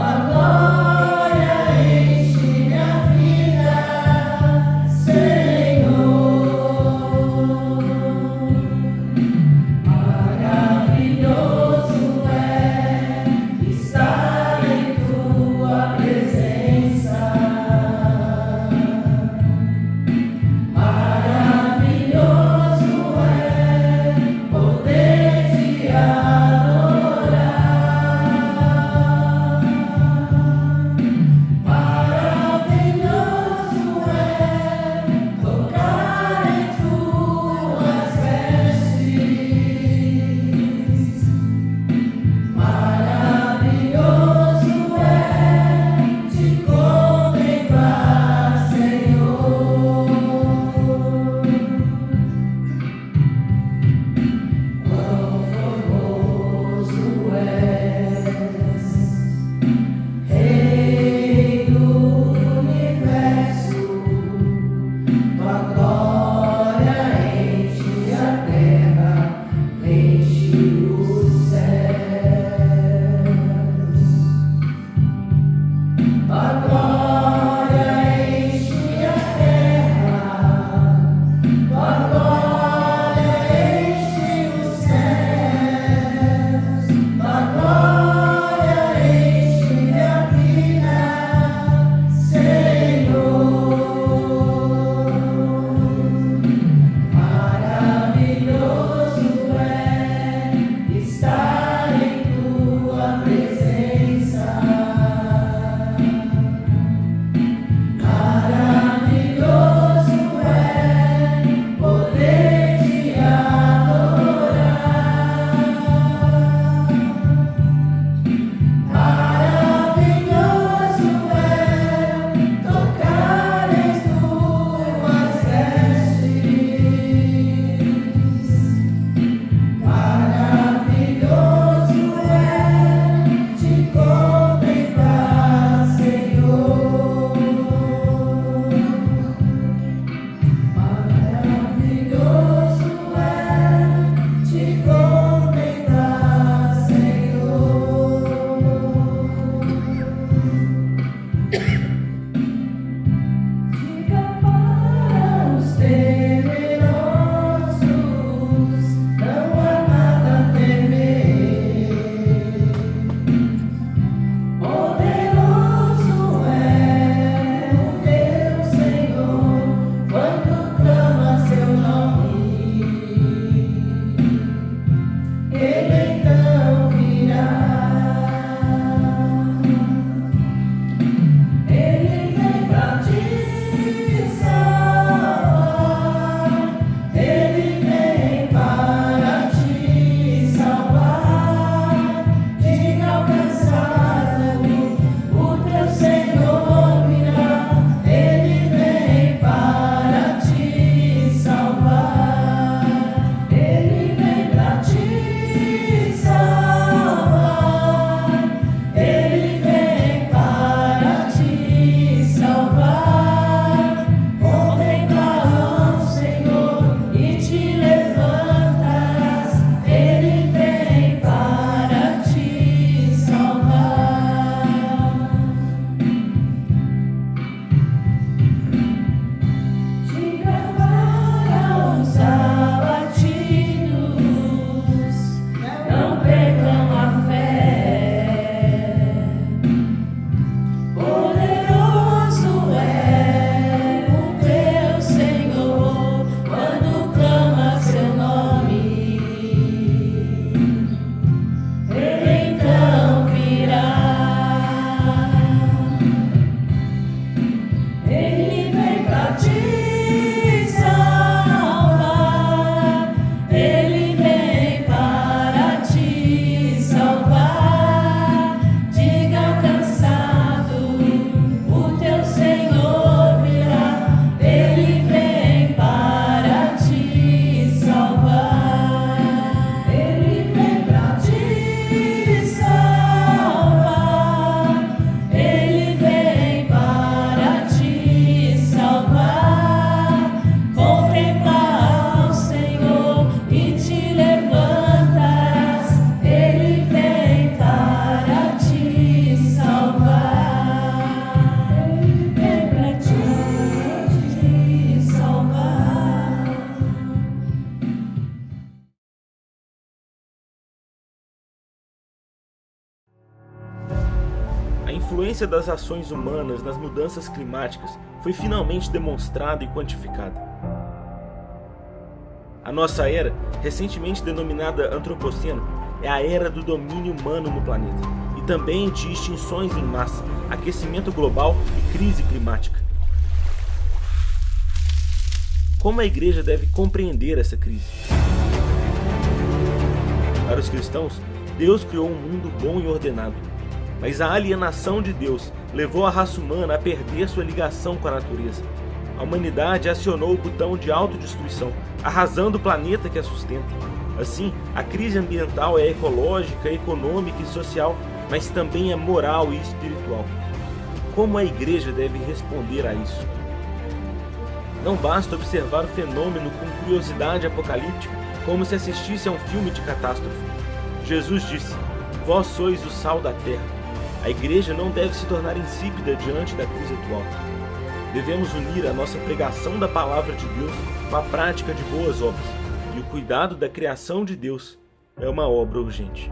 Tua glória influência das ações humanas nas mudanças climáticas foi finalmente demonstrada e quantificada. A nossa era, recentemente denominada Antropoceno, é a era do domínio humano no planeta e também de extinções em massa, aquecimento global e crise climática. Como a igreja deve compreender essa crise? Para os cristãos, Deus criou um mundo bom e ordenado, mas a alienação de Deus levou a raça humana a perder sua ligação com a natureza. A humanidade acionou o botão de autodestruição, arrasando o planeta que a sustenta. Assim, a crise ambiental é ecológica, econômica e social, mas também é moral e espiritual. Como a igreja deve responder a isso? Não basta observar o fenômeno com curiosidade apocalíptica, como se assistisse a um filme de catástrofe. Jesus disse: "Vós sois o sal da terra." A igreja não deve se tornar insípida diante da crise atual. Devemos unir a nossa pregação da palavra de Deus com a prática de boas obras, e o cuidado da criação de Deus é uma obra urgente.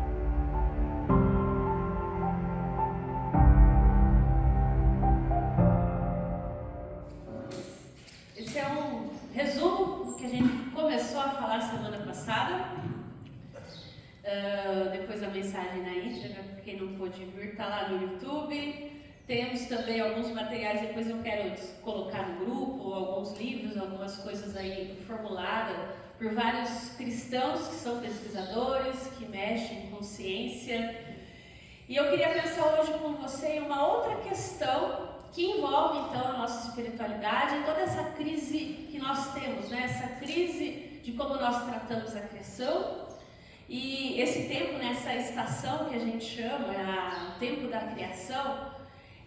Esse é um resumo do que a gente começou a falar semana passada. Depois a mensagem na íntegra, quem não pôde vir, está lá no YouTube. Temos também alguns materiais, depois eu quero colocar no grupo, alguns livros, algumas coisas aí formuladas por vários cristãos que são pesquisadores, que mexem com ciência. E eu queria pensar hoje com você em uma outra questão que envolve então a nossa espiritualidade e toda essa crise que nós temos, né? Essa crise de como nós tratamos a criação. E esse tempo, nessa estação que a gente chama, o tempo da criação,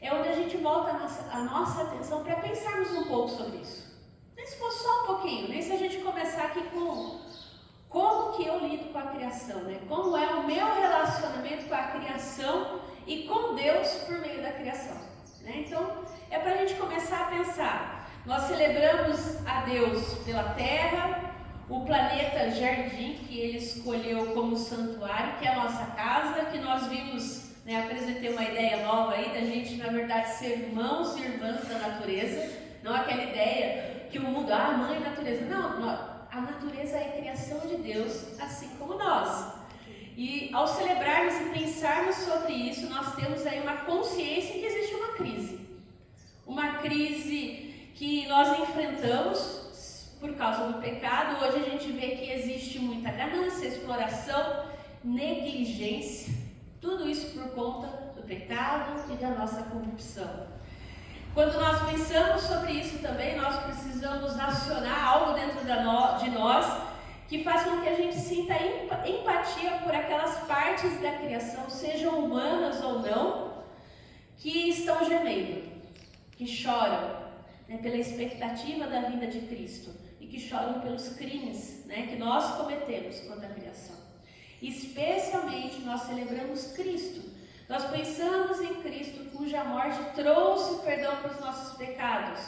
é onde a gente volta a nossa atenção para pensarmos um pouco sobre isso. Nem se for só um pouquinho, nem se a gente começar aqui com como que eu lido com a criação, né? Como é o meu relacionamento com a criação e com Deus por meio da criação, né? Então, é para a gente começar a pensar. Nós celebramos a Deus pela terra, o planeta jardim que Ele escolheu como santuário, que é a nossa casa, que nós vimos, né, apresentei uma ideia nova aí da gente, na verdade, ser irmãos e irmãs da natureza, não aquela ideia que o mundo, mãe natureza, não, a natureza é a criação de Deus, assim como nós. E ao celebrarmos e pensarmos sobre isso, nós temos aí uma consciência que existe uma crise que nós enfrentamos por causa do pecado. Hoje a gente vê que existe muita ganância, exploração, negligência, tudo isso por conta do pecado e da nossa corrupção. Quando nós pensamos sobre isso também, nós precisamos acionar algo dentro de nós que faz com que a gente sinta empatia por aquelas partes da criação, sejam humanas ou não, que estão gemendo, que choram, né, pela expectativa da vinda de Cristo e que choram pelos crimes, né, que nós cometemos contra a criação. Especialmente nós celebramos Cristo. Nós pensamos em Cristo, cuja morte trouxe perdão para os nossos pecados,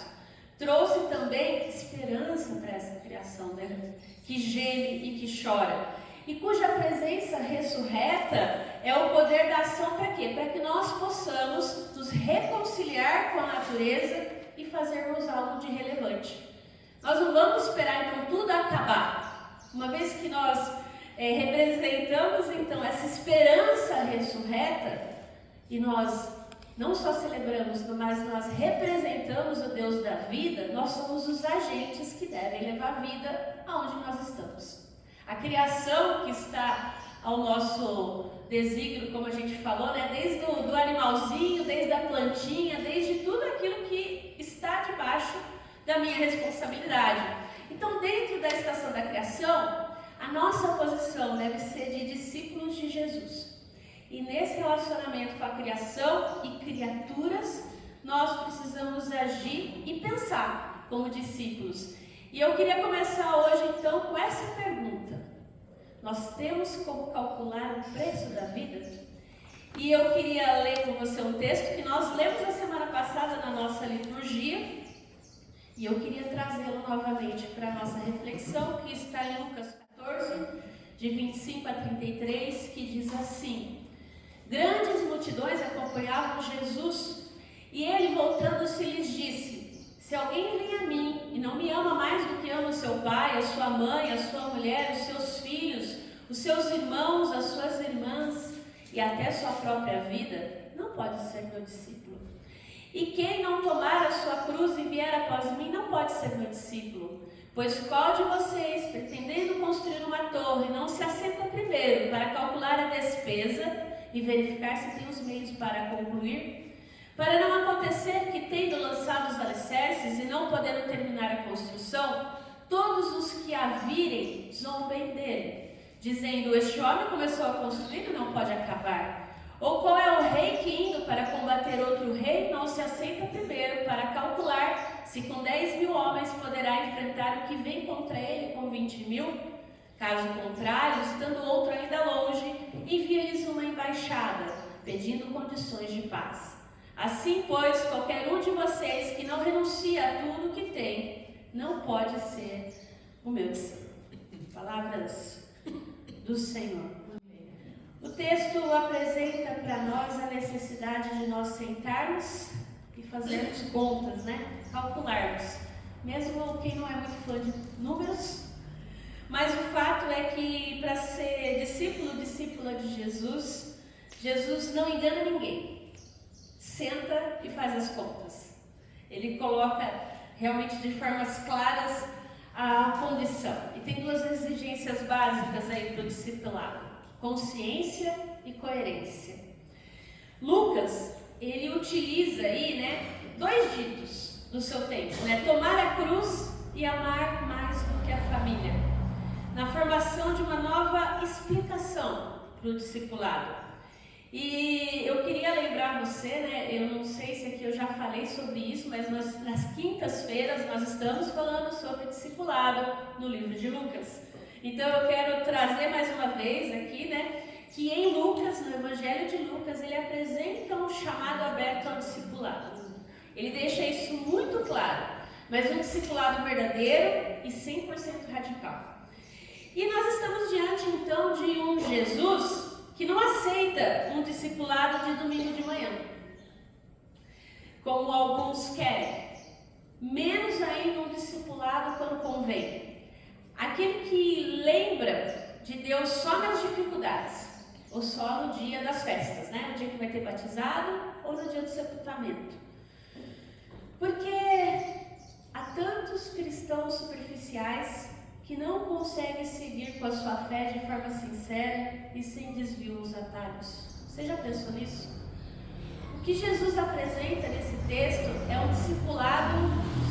trouxe também esperança para essa criação, né, que geme e que chora, e cuja presença ressurreta é o poder da ação para quê? Para que nós possamos nos reconciliar com a natureza e fazermos algo de relevante. Nós não vamos esperar então tudo acabar, uma vez que nós representamos então essa esperança ressurreta, e nós não só celebramos, mas nós representamos o Deus da vida. Nós somos os agentes que devem levar vida aonde nós estamos. A criação que está ao nosso desígnio, como a gente falou, né? Desde do animalzinho, desde a plantinha, desde tudo aquilo que está debaixo da minha responsabilidade. Então, dentro da estação da criação, a nossa posição deve ser de discípulos de Jesus. E nesse relacionamento com a criação e criaturas, nós precisamos agir e pensar como discípulos. E eu queria começar hoje então com essa pergunta: nós temos como calcular o preço da vida? E eu queria ler com você um texto que nós lemos a semana passada na nossa liturgia, e eu queria trazê-lo novamente para a nossa reflexão, que está em Lucas 14, de 25 a 33, que diz assim: Grandes multidões acompanhavam Jesus, e ele, voltando-se, lhes disse: se alguém vem a mim e não me ama mais do que ama o seu pai, a sua mãe, a sua mulher, os seus filhos, os seus irmãos, as suas irmãs e até sua própria vida, não pode ser meu discípulo. E quem não tomar a sua cruz e vier após mim, não pode ser meu discípulo. Pois qual de vocês, pretendendo construir uma torre, não se assenta primeiro para calcular a despesa e verificar se tem os meios para concluir? Para não acontecer que, tendo lançado os alicerces e não podendo terminar a construção, todos os que a virem zombem dele, dizendo: este homem começou a construir e não pode acabar. Ou qual é o rei que, indo para combater outro rei, não se assenta primeiro para calcular se com 10.000 homens poderá enfrentar o que vem contra ele com 20.000? Caso contrário, estando outro ainda longe, envia-lhes uma embaixada, pedindo condições de paz. Assim, pois, qualquer um de vocês que não renuncia a tudo que tem, não pode ser o meu discípulo. Palavras do Senhor. O texto apresenta para nós a necessidade de nós sentarmos e fazermos contas, calcularmos. Mesmo quem não é muito fã de números, mas o fato é que para ser discípula de Jesus, Jesus não engana ninguém. Senta e faz as contas. Ele coloca realmente de formas claras a condição. E tem duas exigências básicas aí para o discipulado: consciência e coerência. Lucas, ele utiliza aí, dois ditos do seu tempo, tomar a cruz e amar mais do que a família, na formação de uma nova explicação para o discipulado. E eu queria lembrar você, eu não sei se aqui eu já falei sobre isso, mas nas quintas-feiras nós estamos falando sobre discipulado no livro de Lucas. Então eu quero trazer mais uma vez aqui, que em Lucas, no Evangelho de Lucas, ele apresenta um chamado aberto ao discipulado. Ele deixa isso muito claro, mas um discipulado verdadeiro e 100% radical. E nós estamos diante então de um Jesus que não aceita um discipulado de domingo de manhã, como alguns querem, menos ainda um discipulado quando convém. Aquele que lembra de Deus só nas dificuldades, ou só no dia das festas, no dia que vai ter batizado, ou no dia do sepultamento. Porque há tantos cristãos superficiais que não conseguem seguir com a sua fé de forma sincera e sem desvio nos atalhos. Você já pensou nisso? O que Jesus apresenta nesse texto é um discipulado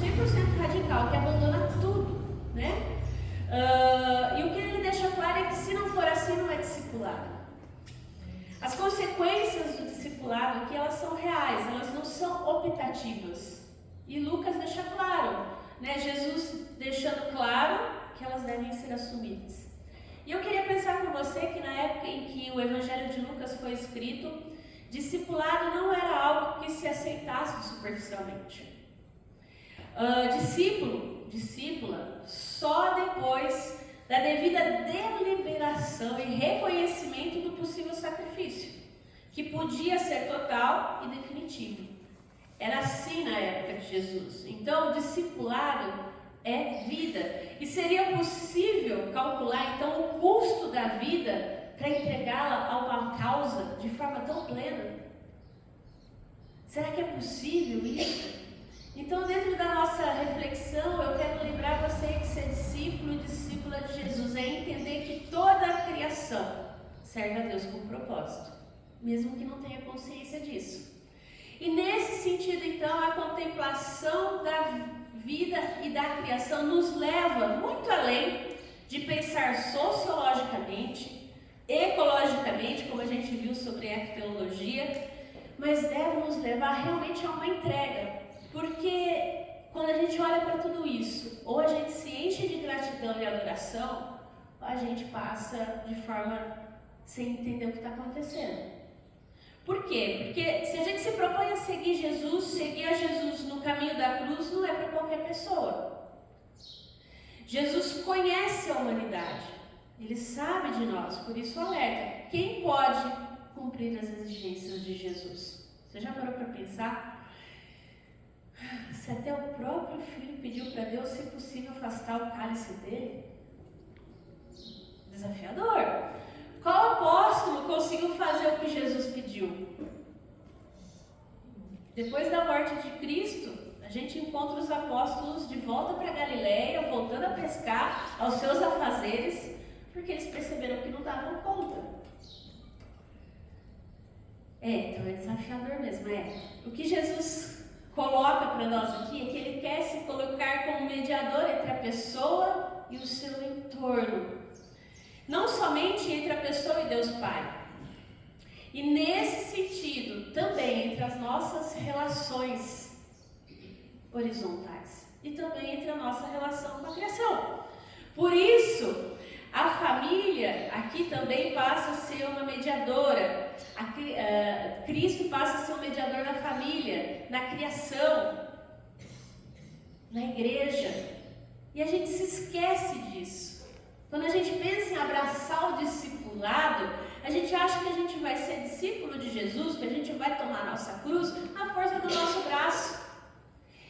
100% radical, que abandona tudo, e o que ele deixa claro é que se não for assim, não é discipulado. As consequências do discipulado aqui, elas são reais, elas não são optativas. E Lucas deixa claro, Jesus deixando claro que elas devem ser assumidas. E eu queria pensar com você que na época em que o Evangelho de Lucas foi escrito, discipulado não era algo que se aceitasse superficialmente. Discípula, só depois da devida deliberação e reconhecimento do possível sacrifício, que podia ser total e definitivo. Era assim na época de Jesus. Então, o discipulado é vida. E seria possível calcular, então, o custo da vida para entregá-la a uma causa de forma tão plena? Será que é possível isso? Então, dentro da nossa reflexão, eu quero lembrar você que ser discípulo e discípula de Jesus é entender que toda a criação serve a Deus com propósito, mesmo que não tenha consciência disso. E nesse sentido, então, a contemplação da vida e da criação nos leva muito além de pensar sociologicamente, ecologicamente, como a gente viu sobre arqueologia, mas deve nos levar realmente a uma entrega, porque quando a gente olha para tudo isso, ou a gente se enche de gratidão e adoração, ou a gente passa de forma sem entender o que está acontecendo. Por quê? Porque se a gente se propõe a seguir a Jesus no caminho da cruz não é para qualquer pessoa. Jesus conhece a humanidade, Ele sabe de nós, por isso alerta: quem pode cumprir as exigências de Jesus. Você já parou para pensar? Se até o próprio filho pediu para Deus, se possível, afastar o cálice dele? Desafiador. Qual apóstolo conseguiu fazer o que Jesus pediu? Depois da morte de Cristo, a gente encontra os apóstolos de volta para Galileia, voltando a pescar aos seus afazeres, porque eles perceberam que não davam conta. Então é desafiador mesmo, O que Jesus coloca para nós aqui é que Ele quer se colocar como mediador entre a pessoa e o seu entorno. Não somente entre a pessoa e Deus Pai. E nesse sentido, também entre as nossas relações horizontais. E também entre a nossa relação com a criação. Por isso, a família aqui também passa a ser uma mediadora. Cristo passa a ser um mediador na família, na criação, na igreja. E a gente se esquece disso. Quando a gente pensa em abraçar o discipulado, a gente acha que a gente vai ser discípulo de Jesus, que a gente vai tomar a nossa cruz na força do nosso braço.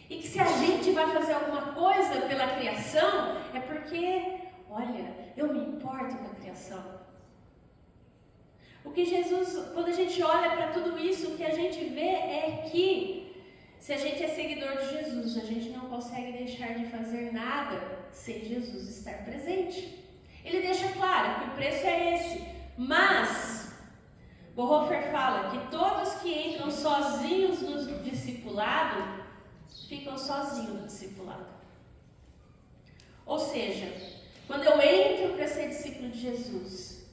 E que se a gente vai fazer alguma coisa pela criação, é porque, olha, eu me importo com a criação. O que Jesus, quando a gente olha para tudo isso, o que a gente vê é que se a gente é seguidor de Jesus, a gente não consegue deixar de fazer nada sem Jesus estar presente. Ele deixa claro que o preço é esse, mas Bonhoeffer fala que todos que entram sozinhos no discipulado, ficam sozinhos no discipulado. Ou seja, quando eu entro para ser discípulo de Jesus,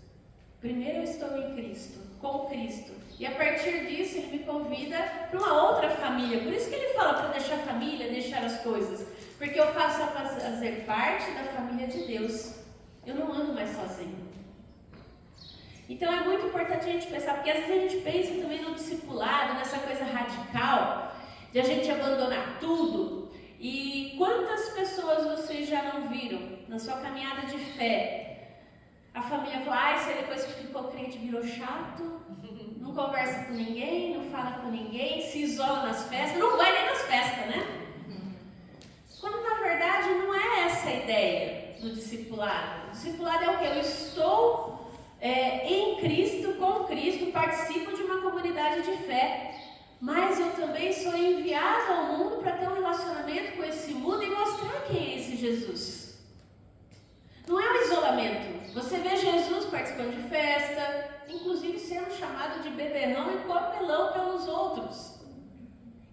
primeiro eu estou em Cristo, com Cristo, e a partir disso Ele me convida para uma outra família. Por isso que Ele fala para deixar a família, deixar as coisas, porque eu passo a fazer parte da família de Deus. Eu não ando mais sozinho. Então é muito importante a gente pensar, porque às vezes a gente pensa também no discipulado, nessa coisa radical, de a gente abandonar tudo. E quantas pessoas vocês já não viram na sua caminhada de fé? A família fala, você depois que ficou crente virou chato, não conversa com ninguém, não fala com ninguém, se isola nas festas, não vai nem nas festas, né? Quando na verdade não é essa a ideia do discipulado. O discipulado é o quê? Eu estou em Cristo, com Cristo, participo de uma comunidade de fé, mas eu também sou enviado ao mundo para ter um relacionamento com esse mundo e mostrar quem é esse Jesus. Não é um isolamento. Você vê Jesus participando de festa, inclusive sendo chamado de beberrão e comelão pelos outros.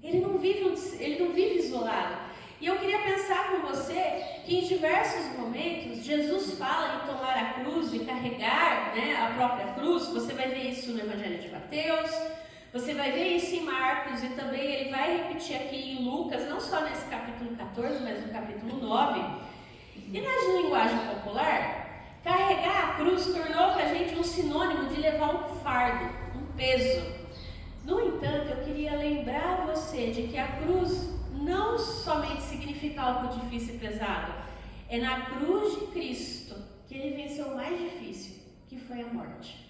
Ele não vive isolado. E eu queria pensar com você que em diversos momentos Jesus fala em tomar a cruz e carregar, a própria cruz. Você vai ver isso no Evangelho de Mateus, você vai ver isso em Marcos e também ele vai repetir aqui em Lucas, não só nesse capítulo 14, mas no capítulo 9. E na linguagem popular, carregar a cruz tornou para a gente um sinônimo de levar um fardo, um peso. No entanto, eu queria lembrar você de que a cruz não somente significa algo difícil e pesado, é na cruz de Cristo que Ele venceu o mais difícil, que foi a morte.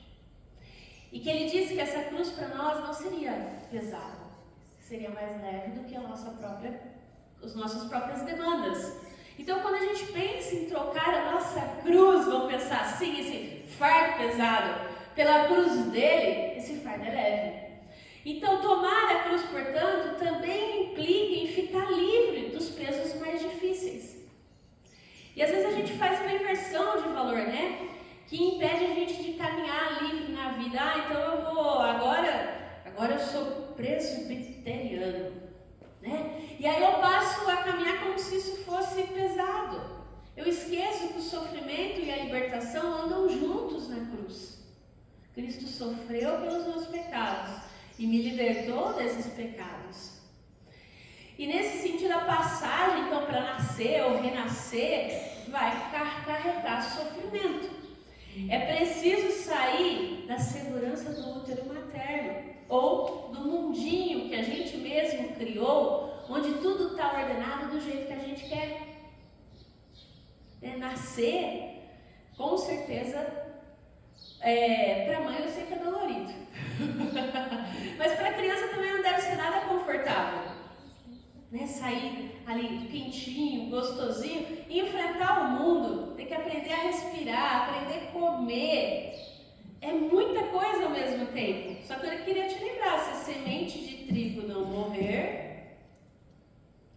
E que Ele disse que essa cruz para nós não seria pesada, seria mais leve do que as nossas próprias demandas. Então, quando a gente pensa em trocar a nossa cruz, vamos pensar assim, esse fardo pesado, pela cruz dele, esse fardo é leve. Então, tomar a cruz, portanto, também implica em ficar livre dos pesos mais difíceis. E às vezes a gente faz uma inversão de valor, que impede a gente de caminhar livre na vida. Então eu vou, agora eu sou presbiteriano, E aí eu passo a caminhar como se isso fosse pesado. Eu esqueço que o sofrimento e a libertação andam juntos na cruz. Cristo sofreu pelos meus pecados e me libertou desses pecados. E nesse sentido, a passagem, então, para nascer ou renascer, vai carregar sofrimento. É preciso sair da segurança do útero materno, ou do mundinho que a gente mesmo criou, onde tudo está ordenado do jeito que a gente quer. Nascer, com certeza, para a mãe eu sei que é dolorido. Mas para a criança também não deve ser nada confortável, né? Sair ali quentinho, gostosinho e enfrentar o mundo, ter que aprender a respirar, aprender a comer. É muita coisa ao mesmo tempo. Só que eu queria te lembrar, se a semente de trigo não morrer,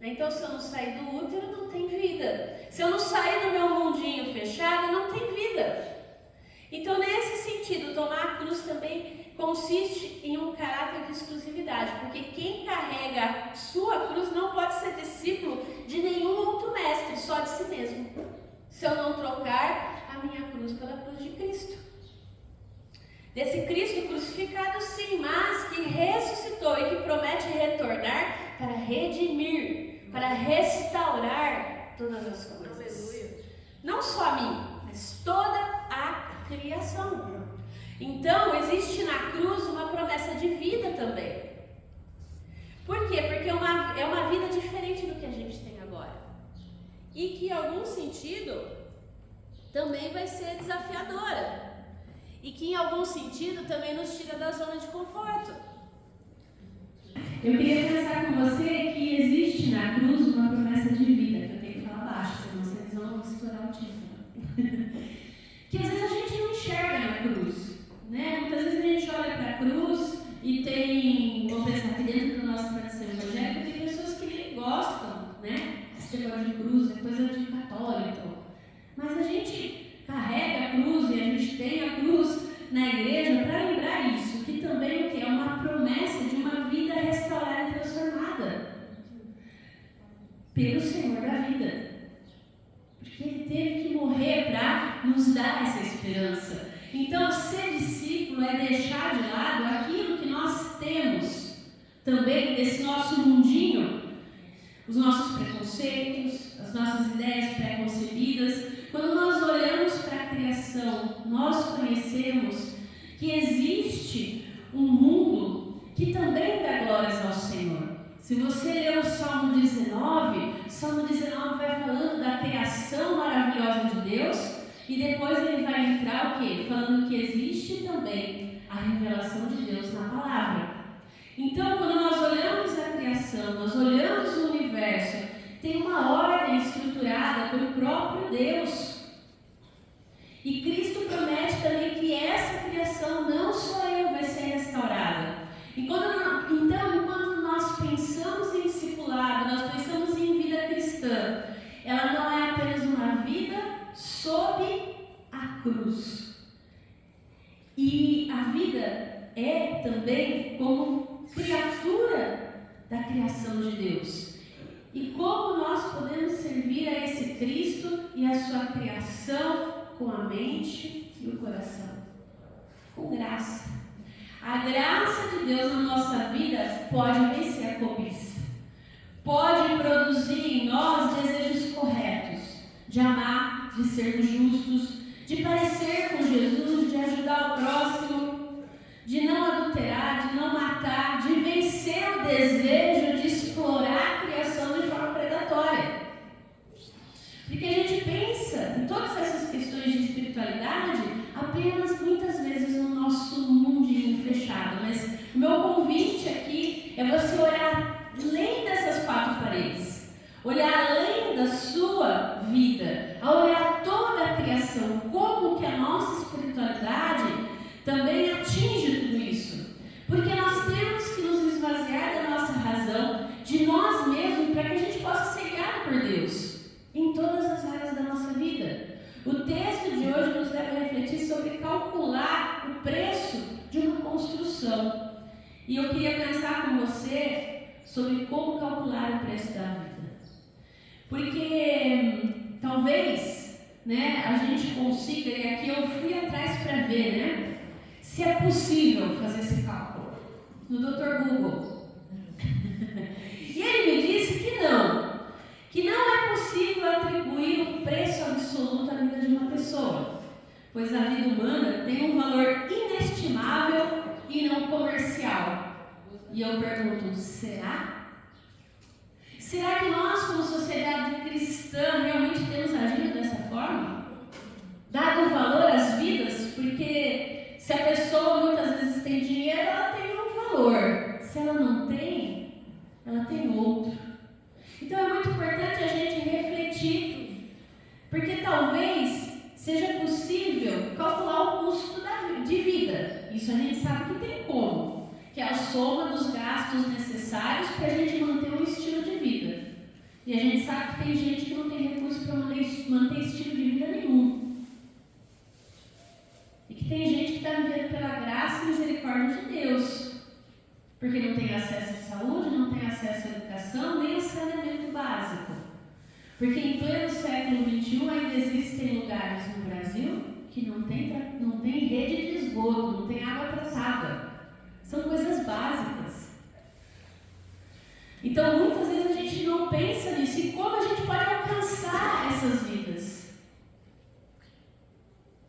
então se eu não sair do útero, não tem vida. Se eu não sair do meu mundinho fechado, não tem vida. Então, nesse sentido, tomar a cruz também consiste em um caráter de exclusividade, porque quem carrega a sua cruz não pode ser discípulo de nenhum outro mestre, só de si mesmo, se eu não trocar a minha cruz pela cruz de Cristo. Desse Cristo crucificado, sim, mas que ressuscitou e que promete retornar para redimir, para restaurar todas as coisas. Aleluia. Não só a mim, mas toda a criação. Então, existe na cruz uma promessa de vida também. Por quê? Porque é uma vida diferente do que a gente tem agora. E que, em algum sentido, também vai ser desafiadora. E que, em algum sentido, também nos tira da zona de conforto. Eu queria pensar com você que existe na cruz uma promessa de vida, que eu tenho que falar baixo, senão vocês vão estourar o título. Que às vezes a gente não enxerga na cruz, né? Muitas vezes a gente olha para a cruz e tem, vou pensar que dentro da nossa tradição evangélica, tem pessoas que nem gostam, né? Esse negócio de cruz é coisa de católico. Mas a gente carrega a cruz e a gente tem a cruz na igreja para lembrar isso, que também o que é uma promessa de uma vida restaurada e transformada pelo Senhor da vida. Porque Ele teve que morrer para nos dar essa esperança. Então, ser discípulo é deixar de lado aquilo que nós temos também desse nosso mundinho, os nossos preconceitos, as nossas ideias pré-concebidas. Quando nós olhamos para a criação, nós conhecemos que existe um mundo que também dá glórias ao Senhor. Se você ler o Salmo 19 vai falando da criação maravilhosa de Deus e depois ele vai entrar o quê? Falando que existe também a revelação de Deus na palavra. Então, quando nós olhamos a criação, nós olhamos o universo, tem uma ordem estruturada pelo próprio Deus. E Cristo promete também que essa criação, não só eu, vai ser restaurada. Então, enquanto nós pensamos em discipulado, nós pensamos em vida cristã, ela não é apenas uma vida sob a cruz. E a vida é também como criatura da criação de Deus. E como nós podemos servir a esse Cristo e a sua criação com a mente e o coração? Com graça. A graça de Deus na nossa vida pode vencer a cobiça. Pode produzir em nós desejos corretos, de amar, de sermos justos, de parecer com Jesus, de ajudar o próximo, de não adulterar, de não matar, de vencer o desejo de explorar a criação de forma predatória. Porque a gente pensa em todas essas questões de espiritualidade apenas muitas vezes no nosso mundinho fechado. Mas o meu convite aqui é você olhar além dessas quatro paredes, olhar além da sua vida, a olhar toda a criação, como que a nossa espiritualidade também atinge tudo isso. Porque nós temos que nos esvaziar da nossa razão, de nós mesmos, para que a gente possa ser guiado por Deus em todas as áreas da nossa vida. O texto de hoje nos leva a refletir sobre calcular o preço de uma construção. E eu queria pensar com você sobre como calcular o preço da vida. Porque talvez, né, a gente consiga, e aqui eu fui atrás para ver, né, se é possível fazer esse cálculo no Dr. Google. E ele me disse que não é possível atribuir um preço absoluto à vida de uma pessoa, pois a vida humana tem um valor inestimável e não comercial. E eu pergunto, será? Será que nós, como sociedade cristã, realmente temos agido dessa forma? Dado valor às vidas? Porque se a pessoa muitas vezes tem dinheiro, ela Isso a gente sabe que tem como, que é a soma dos gastos necessários para a gente manter um estilo de vida. E a gente sabe que tem gente que não tem recurso para manter estilo de vida nenhum. E que tem gente que está vivendo pela graça e misericórdia de Deus, porque não tem acesso à saúde, não tem acesso à educação, nem a saneamento básico. Porque em pleno século XXI ainda existem lugares no Brasil que não tem rede de esgoto, não tem água tratada. São coisas básicas. Então, muitas vezes a gente não pensa nisso e como a gente pode alcançar essas vidas.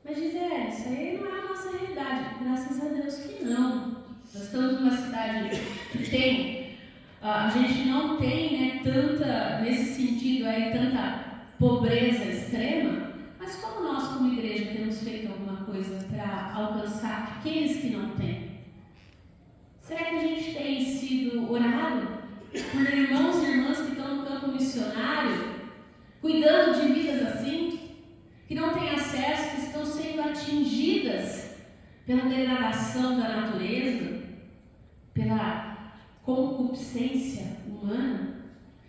Mas diz, isso aí não é a nossa realidade. Graças a Deus que não. Nós estamos numa cidade que tem, a gente não tem, tanta, nesse sentido aí, tanta pobreza extrema, mas como nós como igreja temos feito alguma coisa para alcançar aqueles que não têm? Será que a gente tem sido orado por irmãos e irmãs que estão no campo missionário, cuidando de vidas assim, que não têm acesso, que estão sendo atingidas pela degradação da natureza, pela concupiscência humana?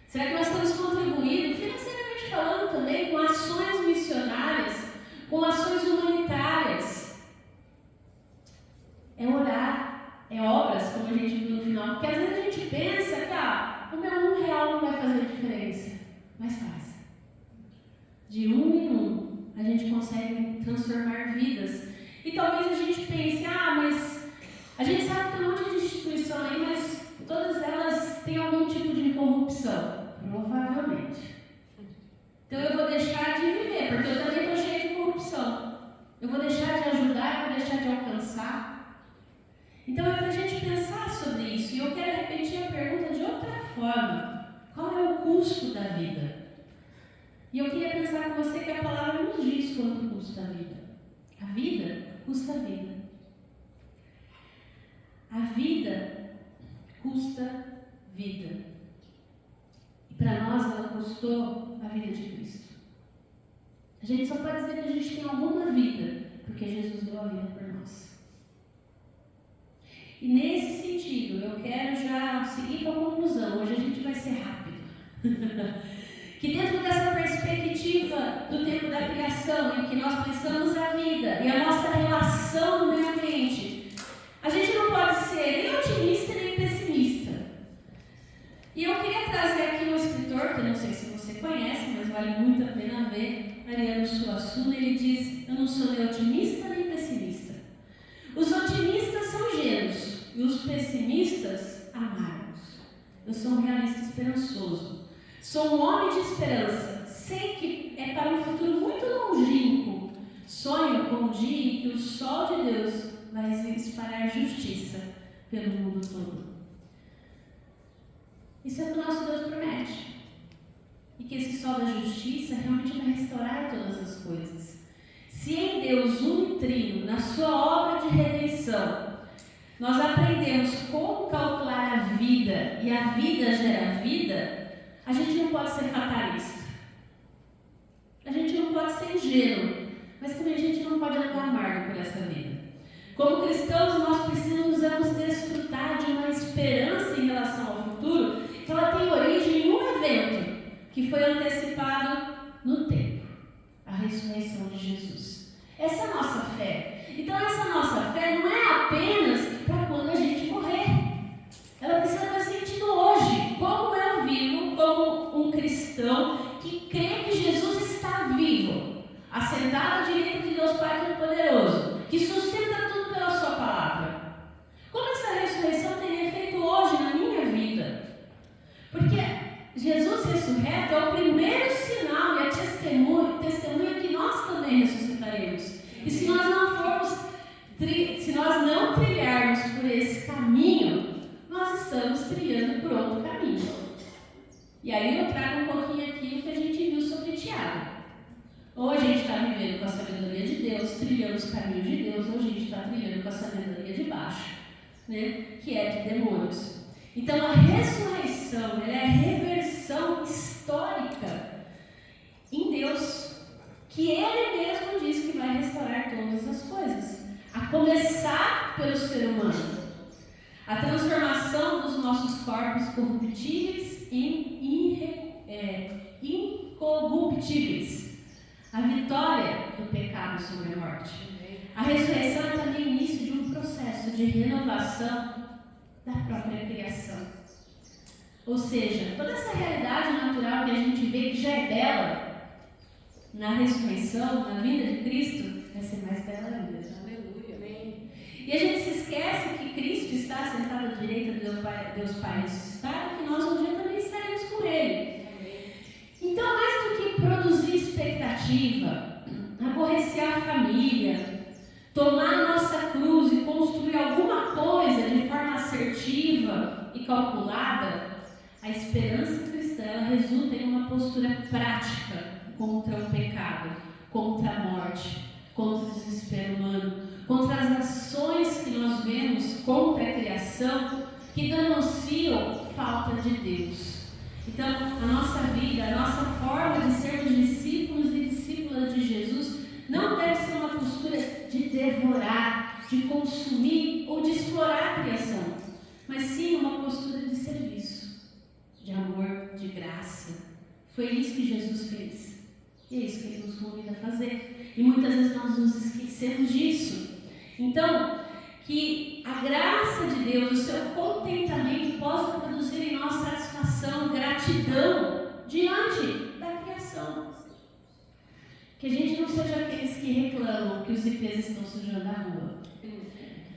Será que nós estamos contribuindo, financeiramente falando também, com ações missionárias, com ações humanitárias? É orar, é obras, como a gente viu no final, porque às vezes a gente pensa que o meu R$1 não vai fazer diferença, mas faz. De um em um, a gente consegue transformar vidas. E talvez a gente pense, mas a gente sabe que tem um monte de instituição aí, mas todas elas têm algum tipo de corrupção. Provavelmente. Então eu vou deixar de viver, porque eu também estou cheio de corrupção. Eu vou deixar de ajudar, eu vou deixar de alcançar. Então é para a gente pensar sobre isso. E eu quero repetir a pergunta de outra forma. Qual é o custo da vida? E eu queria pensar com você que a palavra nos diz quanto custa a vida. A vida custa a vida. A vida custa vida. E para nós ela custou a vida de Cristo. A gente só pode dizer que a gente tem alguma vida, porque Jesus deu a vida por nós. E nesse sentido, eu quero já seguir para a conclusão. Hoje a gente vai ser rápido. Que dentro dessa perspectiva do tempo da criação, em que nós pensamos a vida e a nossa relação no meio ambiente, a gente não pode ser nem otimista nem pessimista. E eu queria trazer aqui um escritor, que eu não sei se você conhece, mas vale muito a pena ver, Ariano Suassuna. Ele diz: eu não sou nem otimista nem pessimista. Os otimistas são gênios e os pessimistas amargos. Eu sou um realista esperançoso. Sou um homem de esperança. Sei que é para um futuro muito longínquo. Sonho com o dia em que o sol de Deus vai espalhar justiça pelo mundo todo. Isso é o que o nosso Deus promete. E que esse sol da justiça realmente vai restaurar todas as coisas. Se em Deus unitrino, na sua obra de redenção, nós aprendemos como calcular a vida e a vida gera vida, a gente não pode ser fatalista. A gente não pode ser ingênuo, mas também a gente não pode andar amargo por essa vida. Como cristãos, nós precisamos desfrutar de uma esperança em relação ao futuro, que ela tem origem em um evento que foi antecipado no tempo, a ressurreição de Jesus. Essa é a nossa fé. Então essa nossa fé não é apenas para quando a gente morrer. Ela precisa fazer sentido hoje. Como eu vivo como um cristão que crê que Jesus está vivo, assentado à direita de Deus Pai Todo-Poderoso, que sustenta tudo pela sua palavra. Como essa ressurreição tem efeito hoje na minha vida? Porque Jesus ressurreto é o primeiro sinal e a testemunha que nós também ressuscitaremos. E se nós não trilharmos por esse caminho, nós estamos trilhando por outro caminho. E aí eu trago um pouquinho aqui o que a gente viu sobre Tiago. Ou a gente está vivendo com a sabedoria de Deus, trilhando os caminhos de Deus, ou a gente está trilhando com a sabedoria de baixo, que é de demônios. Então a ressurreição ela é a reversão histórica em Deus, que Ele mesmo diz que vai restaurar todas as coisas. A começar pelo ser humano. A transformação dos nossos corpos corruptíveis em incorruptíveis. A vitória do pecado sobre a morte. A ressurreição é também o início de um processo de renovação da própria criação. Ou seja, toda essa realidade natural que a gente vê que já é bela, na ressurreição, na vinda de Cristo, vai ser mais bela ainda. Aleluia, amém. E a gente se esquece que Cristo está sentado à direita de Deus Pai ressuscitado, que nós um dia também estaremos com Ele. Então, mais do que produzir expectativa, aborrecer a família, tomar a nossa cruz e construir alguma coisa de forma assertiva e calculada, a esperança cristã ela resulta em uma postura prática contra o pecado, contra a morte, contra o desespero humano, contra as ações que nós vemos contra a criação que denunciam falta de Deus. Então, a nossa vida, a nossa forma de sermos discípulos e discípulas de Jesus não deve ser uma postura de devorar, de consumir ou de explorar a criação, mas sim uma postura de serviço, de amor, de graça. Foi isso que Jesus fez. E é isso que Ele nos convida a fazer. E muitas vezes nós nos esquecemos disso. Então, que a graça de Deus, o seu contentamento possa produzir em nós satisfação, gratidão diante da criação. Que a gente não seja aqueles que reclamam que os IPs estão sujando a rua.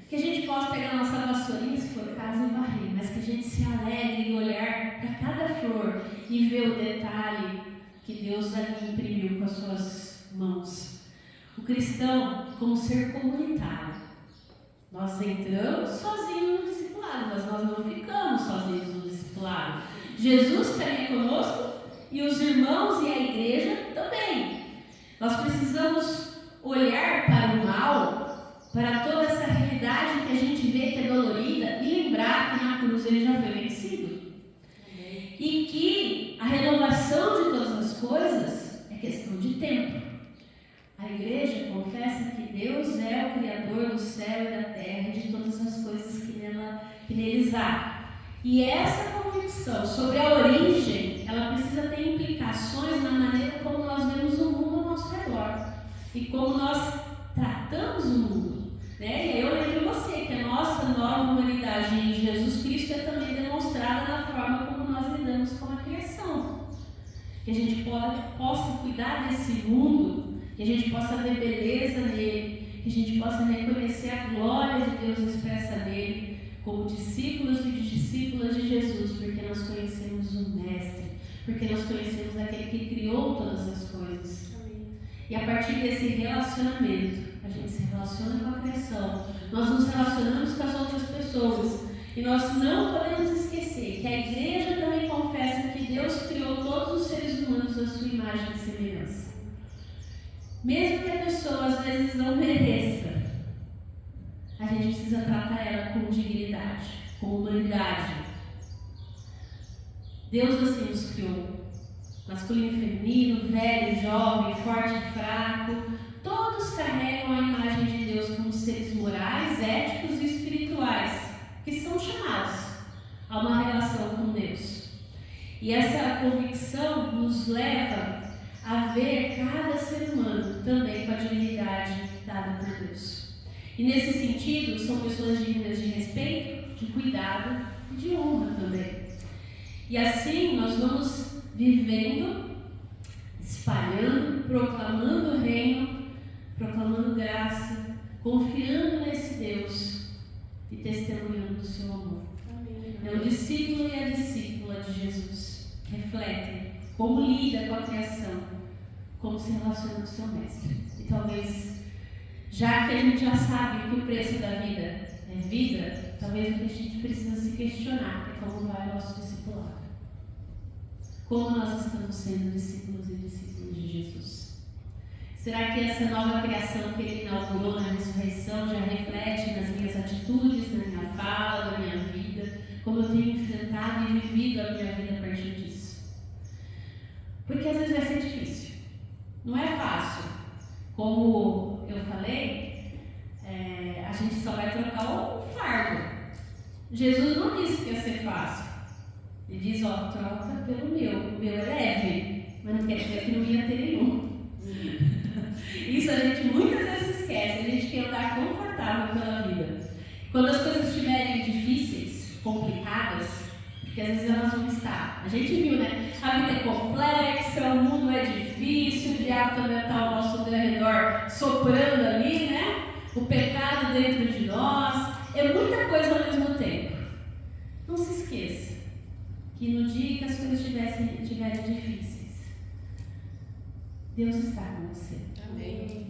Que a gente possa pegar a nossa vassourinha, se for o caso, e varrer, mas que a gente se alegre em olhar para cada flor e ver o detalhe que Deus ali imprimiu com as suas mãos. O cristão, como ser comunitário, nós entramos sozinhos no discipulado, mas nós não ficamos sozinhos no discipulado. Jesus também conosco e os irmãos e a igreja também. Nós precisamos olhar para o mal, para toda essa realidade que a gente vê que é dolorida e lembrar que na cruz ele já foi vencido. E que a renovação de todas as coisas é questão de tempo. A igreja confessa que Deus é o Criador do céu e da terra e de todas as coisas que neles há. E essa convicção sobre a origem, ela precisa ter implicações na maneira como nós vemos o mundo ao nosso redor e como nós tratamos o mundo. Né? E eu lembro você que a nossa nova humanidade em Jesus Cristo é também demonstrada na forma como nós lidamos com a criação. Que a gente possa cuidar desse mundo, que a gente possa ver beleza nele, que a gente possa reconhecer a glória de Deus expressa nele, como discípulos e discípulas de Jesus, porque nós conhecemos o Mestre, porque nós conhecemos aquele que criou todas as coisas. Amém. E a partir desse relacionamento, a gente se relaciona com a criação, nós nos relacionamos com as outras pessoas, e nós não podemos esquecer que a igreja também confessa que Deus criou todos os seres humanos à sua imagem e semelhança. Mesmo que a pessoa às vezes não mereça, a gente precisa tratar ela com dignidade, com humanidade. Deus assim nos criou, masculino e feminino, velho, jovem, forte e fraco, todos carregam a imagem de Deus como seres morais, éticos e espirituais, que são chamados a uma relação com Deus. E essa convicção nos leva a ver cada ser humano também com a dignidade dada por Deus. E nesse sentido, são pessoas dignas de respeito, de cuidado e de honra também. E assim nós vamos vivendo, espalhando, proclamando o reino, proclamando graça, confiando nesse Deus e testemunhando do seu amor. É o discípulo e a discípula de Jesus refletem como lida com a criação, como se relaciona com o seu mestre. E talvez, já que a gente já sabe que o preço da vida é vida, talvez o que a gente precisa se questionar é como vai o nosso discipulado. Como nós estamos sendo discípulos e discípulos de Jesus? Será que essa nova criação que Ele inaugurou na ressurreição já reflete nas minhas atitudes, na minha fala, na minha vida? Como eu tenho enfrentado e vivido a minha vida a partir disso? Porque às vezes vai ser difícil. Não é fácil. Como eu falei, a gente só vai trocar o fardo. Jesus não disse que ia ser fácil. Ele diz, ó, troca pelo meu. O meu é leve, mas não quer dizer que não ia ter nenhum. Isso a gente muitas vezes esquece. A gente quer andar confortável pela vida. Quando as coisas estiverem difíceis, complicadas, porque às vezes elas vão estar. A gente viu, né? A vida é complexa, o mundo é difícil, o diabo também está ao nosso redor soprando ali, né? O pecado dentro de nós. É muita coisa ao mesmo tempo. Não se esqueça que no dia que as coisas estiverem difíceis, Deus está com você. Amém.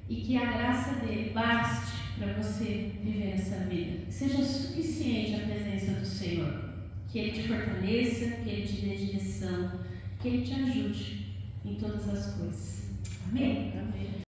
E que a graça dele baste para você viver essa vida. Que seja suficiente a presença do Senhor. Que Ele te fortaleça, que Ele te dê direção, que Ele te ajude em todas as coisas. Amém? Amém.